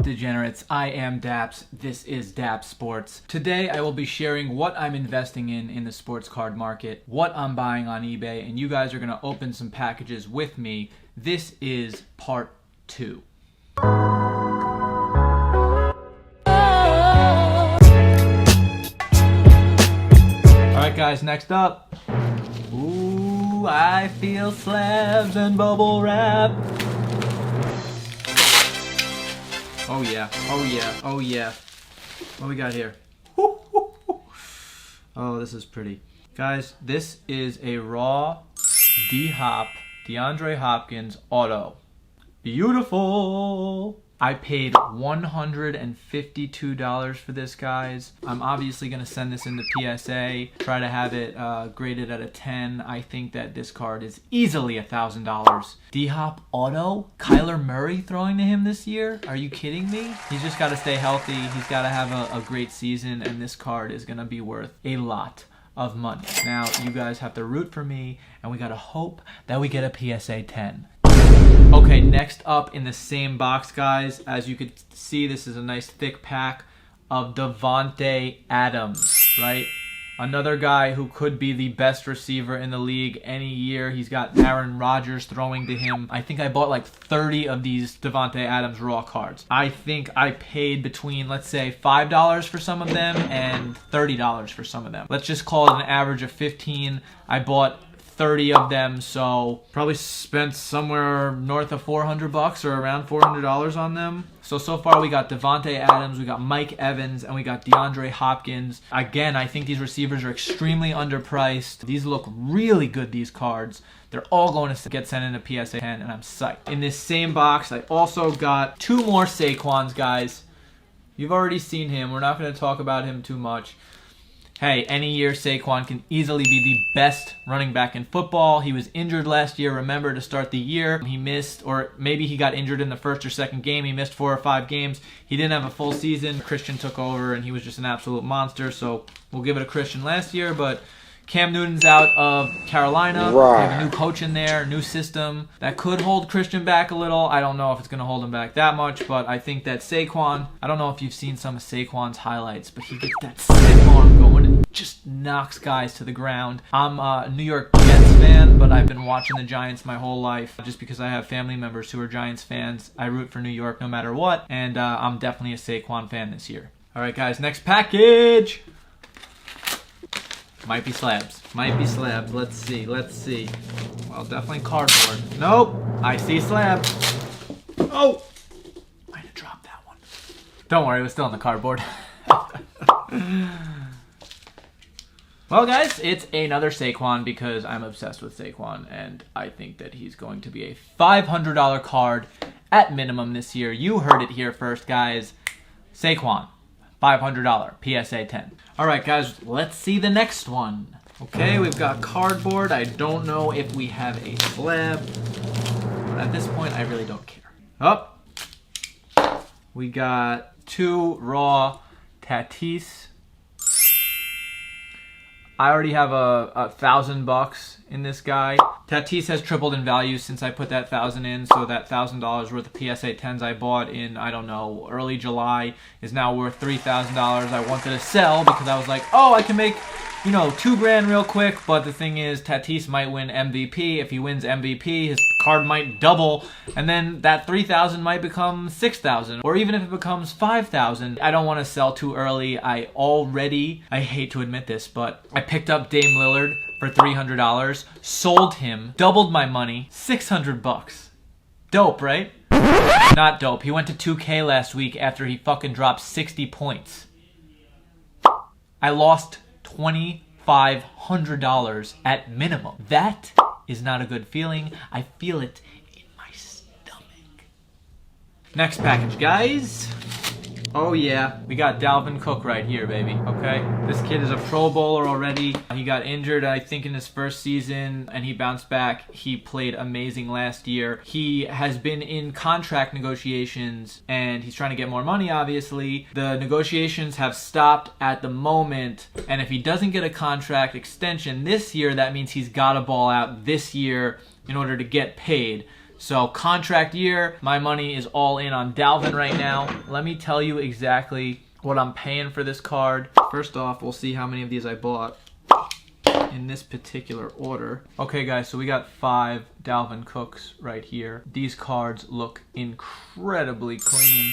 degenerates? I am Daps. This is Daps Sports. Today I will be sharing what I'm investing in the sports card market, what I'm buying on eBay, and you guys are going to open some packages with me. This is part 2. Alright guys, next up. Ooh, I feel slabs and bubble wrap. Oh yeah, oh yeah, oh yeah. What we got here? Oh, this is pretty. Guys, this is a raw D-Hop DeAndre Hopkins auto. Beautiful! I paid $152 for this, guys. I'm obviously going to send this into PSA, try to have it graded at a 10. I think that this card is easily $1,000. D-Hop auto? Kyler Murray throwing to him this year? Are you kidding me? He's just got to stay healthy. He's got to have a great season, and this card is going to be worth a lot of money. Now, you guys have to root for me, and we got to hope that we get a PSA 10. Okay, next up in the same box, guys, as you could see, this is a nice thick pack of Davante Adams, right? Another guy who could be the best receiver in the league any year. He's got Aaron Rodgers throwing to him. I think I bought like 30 of these Davante Adams raw cards. I think I paid between, let's say, $5 for some of them and $30 for some of them. Let's just call it an average of 15. I bought 30 of them, so probably spent somewhere north of $400 or around $400 on them. So far we got Davante Adams, we got Mike Evans, and we got DeAndre Hopkins. Again, I think these receivers are extremely underpriced. These look really good, these cards. They're all going to get sent into PSA 10, and I'm psyched. In this same box, I also got 2 more Saquons, guys. You've already seen him. We're not going to talk about him too much. Hey, any year Saquon can easily be the best running back in football. He was injured last year, remember, to start the year. He missed, or maybe he got injured in the first or second game. He missed 4 or 5 games. He didn't have a full season. Christian took over, and he was just an absolute monster. So we'll give it a Christian last year, but Cam Newton's out of Carolina. Right. They have a new coach in there, new system. That could hold Christian back a little. I don't know if it's going to hold him back that much, but I think that Saquon, I don't know if you've seen some of Saquon's highlights, but he gets that stiff arm going and just knocks guys to the ground. I'm a New York Jets fan, but I've been watching the Giants my whole life just because I have family members who are Giants fans. I root for New York no matter what, and I'm definitely a Saquon fan this year. All right, guys, next package. Might be slabs. Might be slabs. Let's see. Let's see. Well, definitely cardboard. Nope. I see slab. Oh! Might have dropped that one. Don't worry. It was still in the cardboard. Well, guys, it's another Saquon because I'm obsessed with Saquon, and I think that he's going to be a $500 card at minimum this year. You heard it here first, guys. Saquon. $500 PSA 10. All right, guys, let's see the next one. Okay, we've got cardboard. I don't know if we have a slab, but at this point, I really don't care. Oh, we got 2 raw Tatis. I already have a $1,000 in this guy. Tatis has tripled in value since I put that $1,000 in, so that $1,000 worth of PSA 10s I bought in, I don't know, early July is now worth $3,000. I wanted to sell because I was like, oh, I can make, you know, $2,000 real quick, but the thing is, Tatis might win MVP. If he wins MVP, his card might double, and then that $3,000 might become $6,000, or even if it becomes $5,000. I don't want to sell too early. I hate to admit this, but I picked up Dame Lillard for $300, sold him, doubled my money, $600. Dope, right? Not dope. He went to 2K last week after he fucking dropped 60 points. I lost $2,500 at minimum. That is not a good feeling. I feel it in my stomach. Next package, guys. Oh yeah, we got Dalvin Cook right here, baby, okay? This kid is a Pro Bowler already. He got injured, I think, in his first season, and he bounced back. He played amazing last year. He has been in contract negotiations, and he's trying to get more money, obviously. The negotiations have stopped at the moment, and if he doesn't get a contract extension this year, that means he's got to ball out this year in order to get paid. So contract year, my money is all in on Dalvin right now. Let me tell you exactly what I'm paying for this card. First off, we'll see how many of these I bought in this particular order. Okay guys, so we got 5 Dalvin Cooks right here. These cards look incredibly clean.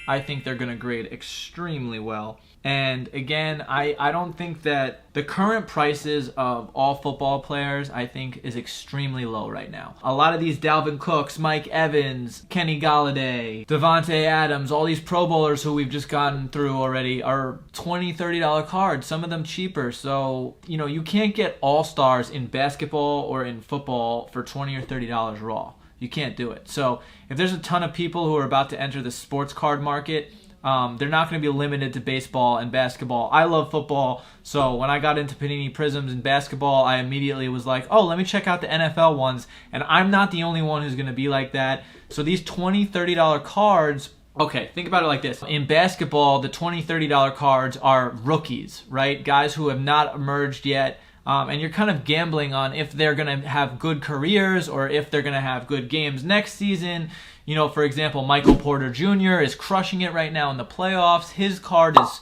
I think they're going to grade extremely well. And again, I don't think that the current prices of all football players, I think, is extremely low right now. A lot of these Dalvin Cooks, Mike Evans, Kenny Galladay, Devontae Adams, all these Pro Bowlers who we've just gotten through already are $20, $30 cards, some of them cheaper. So, you know, you can't get all-stars in basketball or in football for $20 or $30 raw. You can't do it. So if there's a ton of people who are about to enter the sports card market, they're not going to be limited to baseball and basketball. I love football, so when I got into Panini Prisms and basketball, I immediately was like, oh, let me check out the NFL ones, and I'm not the only one who's going to be like that. So these $20, $30 cards, okay, think about it like this. In basketball, the $20, $30 cards are rookies, right? Guys who have not emerged yet. And you're kind of gambling on if they're going to have good careers or if they're going to have good games next season. You know, for example, Michael Porter Jr. is crushing it right now in the playoffs. His card is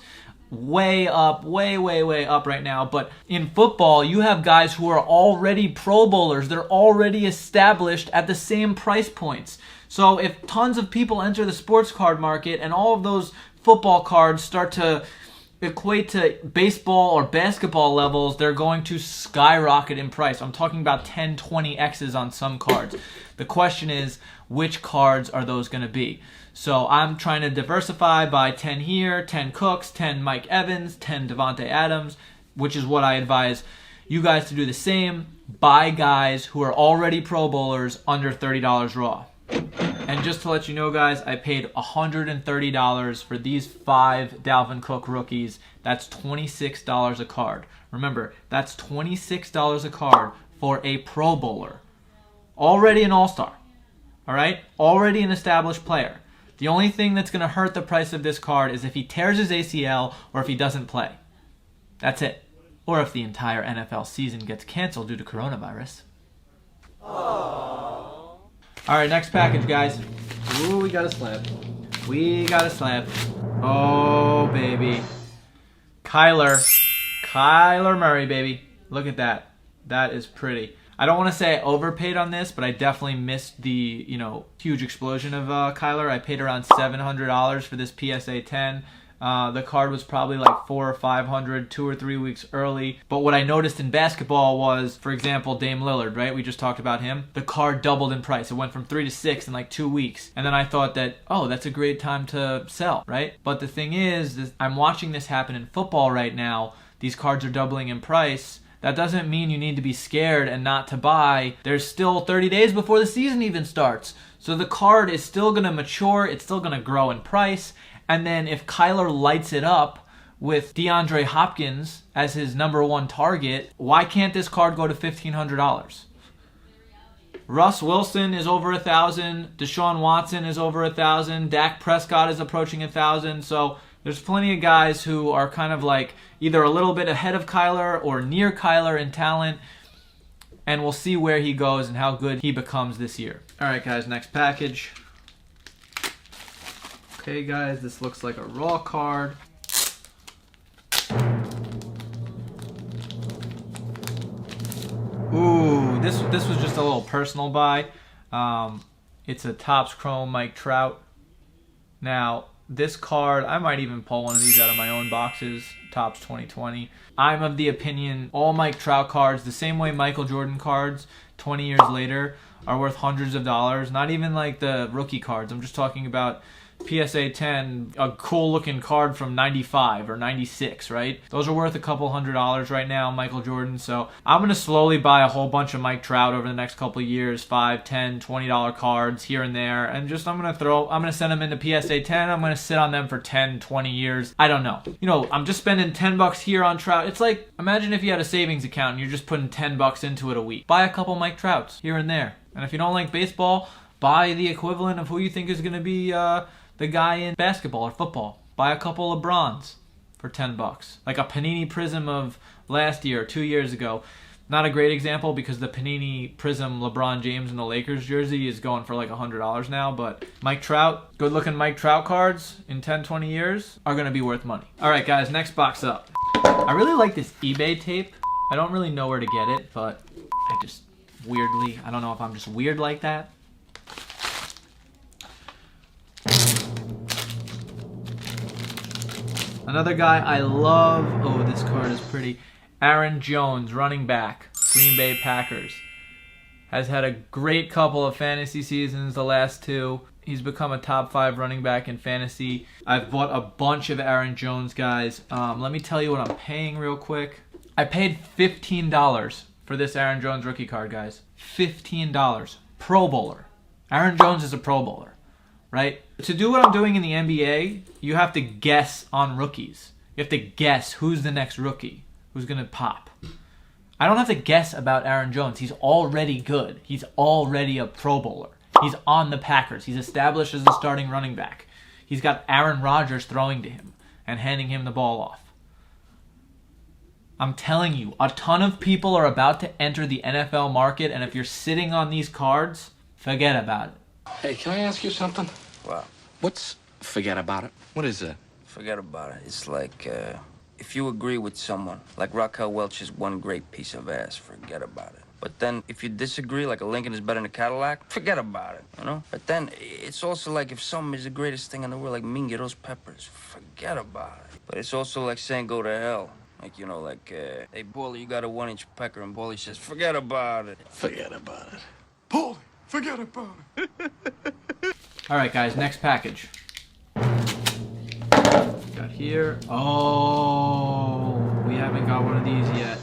way up, way up right now. But in football, you have guys who are already Pro Bowlers. They're already established at the same price points. So if tons of people enter the sports card market and all of those football cards start to equate to baseball or basketball levels, they're going to skyrocket in price. I'm talking about 10, 20 X's on some cards. The question is, which cards are those going to be? So I'm trying to diversify by 10 here, 10 Cooks, 10 Mike Evans, 10 Devontae Adams, which is what I advise you guys to do the same. Buy guys who are already Pro Bowlers under $30 raw. And just to let you know, guys, I paid $130 for these 5 Dalvin Cook rookies. That's $26 a card. Remember, that's $26 a card for a Pro Bowler. Already an all-star. All right? Already an established player. The only thing that's going to hurt the price of this card is if he tears his ACL or if he doesn't play. That's it. Or if the entire NFL season gets canceled due to coronavirus. All right, next package, guys. Ooh, we got a slab. We got a slab. Oh, baby. Kyler Murray, baby. Look at that. That is pretty. I don't want to say I overpaid on this, but I definitely missed the, huge explosion of Kyler. I paid around $700 for this PSA 10. The card was probably like $400 or $500, 2 or 3 weeks early. But what I noticed in basketball was, for example, Dame Lillard, right? We just talked about him. The card doubled in price. It went from 3 to 6 in like 2 weeks. And then I thought that, oh, that's a great time to sell, right? But the thing is I'm watching this happen in football right now. These cards are doubling in price. That doesn't mean you need to be scared and not to buy. There's still 30 days before the season even starts. So the card is still going to mature. It's still going to grow in price. And then if Kyler lights it up with DeAndre Hopkins as his #1 target, why can't this card go to $1,500? Russ Wilson is over 1,000. Deshaun Watson is over 1,000. Dak Prescott is approaching 1,000. So there's plenty of guys who are kind of like either a little bit ahead of Kyler or near Kyler in talent. And we'll see where he goes and how good he becomes this year. All right, guys, next package. Okay, guys, this looks like a raw card. Ooh, this was just a little personal buy. It's a Topps Chrome Mike Trout. Now, this card, I might even pull one of these out of my own boxes, Topps 2020. I'm of the opinion all Mike Trout cards, the same way Michael Jordan cards 20 years later, are worth hundreds of dollars. Not even like the rookie cards. I'm just talking about PSA 10, a cool looking card from 95 or 96, right? Those are worth a couple $100s right now, Michael Jordan. So I'm going to slowly buy a whole bunch of Mike Trout over the next couple of years, $5, $10, $20 cards here and there. And just I'm going to send them into PSA 10. I'm going to sit on them for 10, 20 years. I don't know. I'm just spending $10 here on Trout. It's like, imagine if you had a savings account and you're just putting $10 into it a week. Buy a couple Mike Trouts here and there. And if you don't like baseball, buy the equivalent of who you think is going to be the guy in basketball or football. Buy a couple LeBrons for $10. Like a Panini Prism of last year or 2 years ago. Not a great example because the Panini Prism LeBron James and the Lakers jersey is going for like $100 now, but Mike Trout, good looking Mike Trout cards in 10, 20 years are going to be worth money. All right, guys, next box up. I really like this eBay tape. I don't really know where to get it, but I just weirdly, I don't know if I'm just weird like that. Another guy I love, oh, this card is pretty. Aaron Jones, running back, Green Bay Packers. Has had a great couple of fantasy seasons, the last two. He's become a top 5 running back in fantasy. I've bought a bunch of Aaron Jones guys. Let me tell you what I'm paying real quick. I paid $15 for this Aaron Jones rookie card, guys. $15. Pro Bowler. Aaron Jones is a Pro Bowler, right? To do what I'm doing in the NBA, you have to guess on rookies. You have to guess who's the next rookie. Who's going to pop. I don't have to guess about Aaron Jones. He's already good. He's already a Pro Bowler. He's on the Packers. He's established as a starting running back. He's got Aaron Rodgers throwing to him and handing him the ball off. I'm telling you, a ton of people are about to enter the NFL market, and if you're sitting on these cards, forget about it. Hey, can I ask you something? Wow. What's forget about it? What is that? Forget about it. It's like, if you agree with someone, like Raquel Welch's one great piece of ass, forget about it. But then if you disagree, like a Lincoln is better than a Cadillac, forget about it, you know? But then it's also like if something is the greatest thing in the world, like Mingitos peppers, forget about it. But it's also like saying go to hell. Like, you know, like, hey, Paulie, you got a 1-inch pecker, and Paulie says, forget about it. Forget about it. Paulie, forget about it. All right, guys, next package. Got here. Oh, we haven't got one of these yet.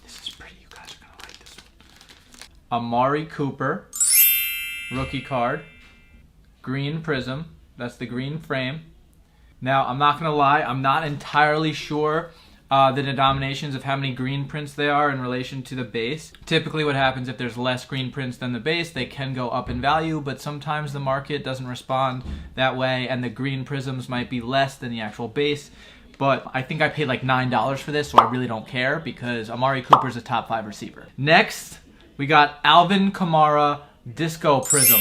This is pretty. You guys are going to like this one. Amari Cooper, rookie card. Green prism. That's the green frame. Now, I'm not going to lie. I'm not entirely sure the denominations of how many green prints they are in relation to the base. Typically what happens if there's less green prints than the base, they can go up in value, but sometimes the market doesn't respond that way and the green prisms might be less than the actual base. But I think I paid like $9 for this, so I really don't care because Amari Cooper's a top 5 receiver. Next, we got Alvin Kamara Disco Prism.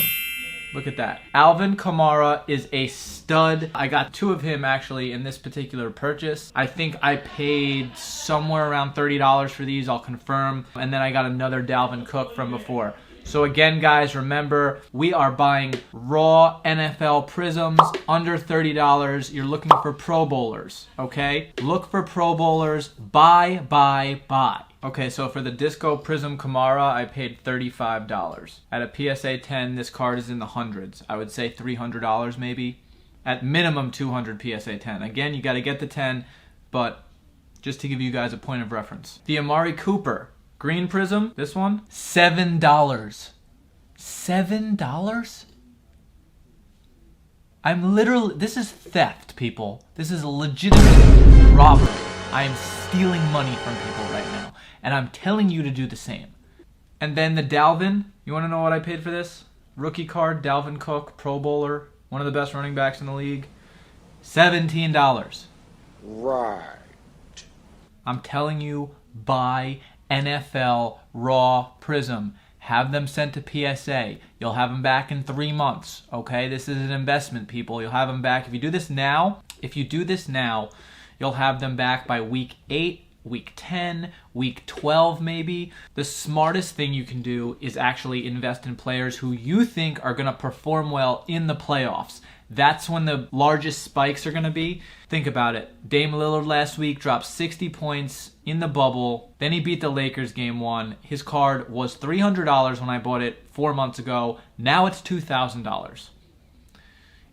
Look at that. Alvin Kamara is a stud. I got 2 of him actually in this particular purchase. I think I paid somewhere around $30 for these. I'll confirm. And then I got another Dalvin Cook from before. So again, guys, remember, we are buying raw NFL prisms under $30. You're looking for Pro Bowlers, okay? Look for Pro Bowlers. Buy, buy, buy. Okay, so for the Disco Prism Kamara, I paid $35. At a PSA 10, this card is in the hundreds. I would say $300 maybe. At minimum 200 PSA 10. Again, you got to get the 10, but just to give you guys a point of reference. The Amari Cooper Green Prism, this one, $7. $7? I'm literally, this is theft, people. This is legitimate robbery. I am stealing money from people right now. And I'm telling you to do the same. And then the Dalvin, you want to know what I paid for this? Rookie card, Dalvin Cook, Pro Bowler, one of the best running backs in the league. $17. Right. I'm telling you, buy NFL Raw Prism. Have them sent to PSA. You'll have them back in 3 months, okay? This is an investment, people. You'll have them back. If you do this now, you'll have them back by week 8, week 10, week 12 maybe. The smartest thing you can do is actually invest in players who you think are going to perform well in the playoffs. That's when the largest spikes are going to be. Think about it. Dame Lillard last week dropped 60 points in the bubble. Then he beat the Lakers game 1. His card was $300 when I bought it 4 months ago. Now it's $2,000.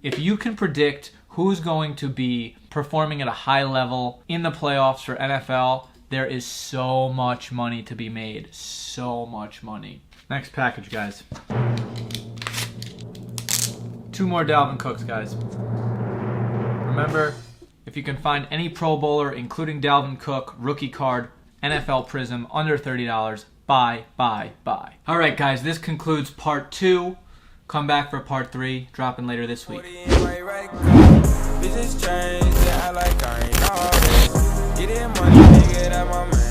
If you can predict who's going to be performing at a high level in the playoffs for NFL, there is so much money to be made. So much money. Next package, guys. 2 more Dalvin Cooks, guys. Remember, if you can find any Pro Bowler, including Dalvin Cook, rookie card, NFL Prism, under $30, buy, buy, buy. All right, guys, this concludes part 2. Come back for part 3, dropping later this week. Business change, I like I ain't all this. Get in money, nigga, that my man.